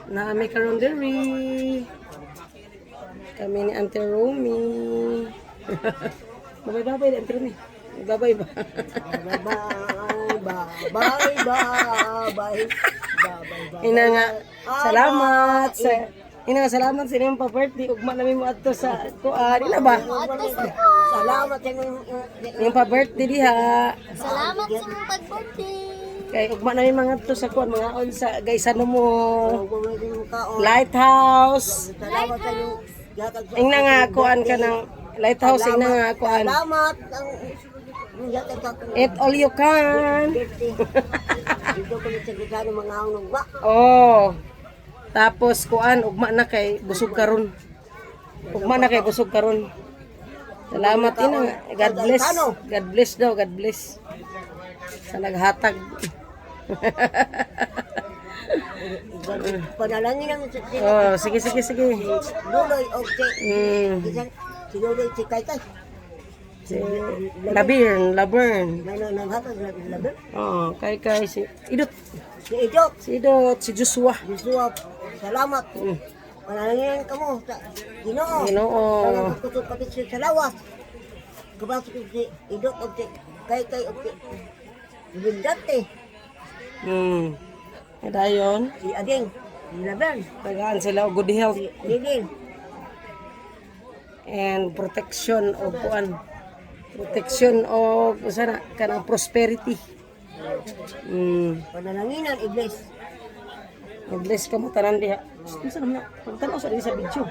Naami karon diri. Kami ni Auntie Romy. Babay-babay ni Auntie Romy. Babay ba? Bye. Ina nga, salamat sa salamat sa inyong pa-birthday. Ugma namin mo adto sa kuan. Ila ba? Salamat sa Yung pa-birthday diha. Salamat sa mong pag-birthday. Kay ugma namin mga adto sa kuan mga on sa gaysano mo. kaon. Lighthouse. Salamat sa iyo. Ingna nga kuan ka ng lighthouse ingna nga kuan. Salamat ang yatag ka. Eat all you can. Dito ko sa gitano mga ang ba. Oh. Tapos kuan ugma na kay busog karon. Ugma na kay busog karon. Salamat ina. God bless. God bless daw, God bless. Sa naghatag. Panalangin ang Oh, sige. Luloy o si Luloy si Kaykay. Si Labern. May nanghatag na laban. Oh, kay si Idot. Si Idok. Si Joshua. Joshua, salamat. Panalangin ka mo sa Ginoo. Ginoo. Salamat ko kapit sa lawas. Kabas ko si Idok o si Kaykay o si Bindate. Dayon, Si Ading. Si Laban. tagaan sila og good health Si Lidin. and protection of kuan. Protection of sana kanang prosperity. Panalanginan, Iblis. Bless ka mo tanan diha. Unsa naman na? Pagtanaw sa sa video.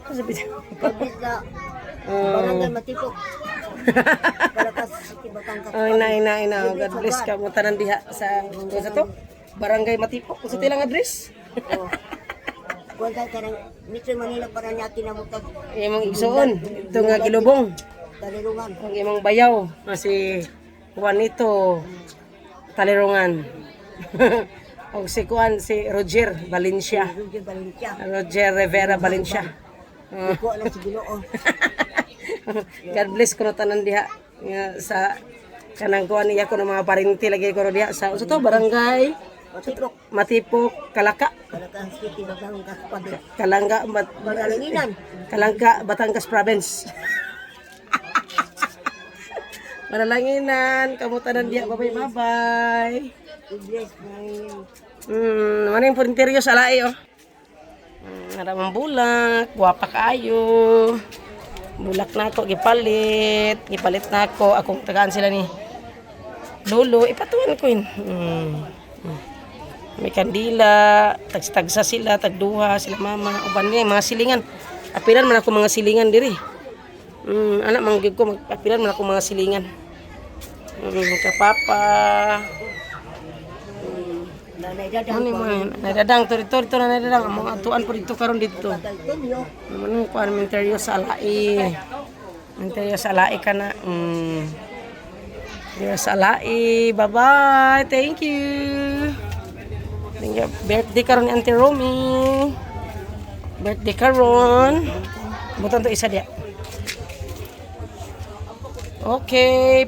Sa video. Kabis na barangay Matipok. Palakas, Batangkas. Ay na. God bless ka mo tanan diha sa to. Barangay Matipok. Sa tilang address. Kung tayo ka ng Metro Manila para niya kinamutag Imong igsuon ito nga gilubong. talirungan. Ang imong bayaw nga si Juanito Talirungan. O si Juan si Roger Valencia. Rudy Valencia. Roger Rivera Valencia. Iko na si Ginoo. God bless ko na tanan diha nga sa kanang kuan niya ko ng mga parinti lagi ko diha sa unsa to barangay Matipok. Matipok Kalaka Palakas, City, Batangkas, Padre. Panalanginan. Kalangka Batangas Province. Manalanginan kamutan diha bye. Iblis na yun. Maning purinteryo sa lae oh. Naramang bulak, guwapa kaayo. Bulak na ako gipalit na ako. Akong tagaan sila ni Lolo, ipatuan ko yun. May kandila, tagsa sila, tagduha sila mama, uban niya, mga silingan. Apilan man ako mga silingan diri. Anak manggig ko, apilan man ako mga silingan. Kapapa. Nanay dadang Ano man, nadadang to na nadadang ang mga atuan po dito karon dito. Taltunyo. Naman ko ang interior sa alai. Interior sa alai ka na. Interior sa alai. Bye-bye. Thank you. Birthday karon ni Auntie Romy. Birthday karon. Butan to isa dia. Okay.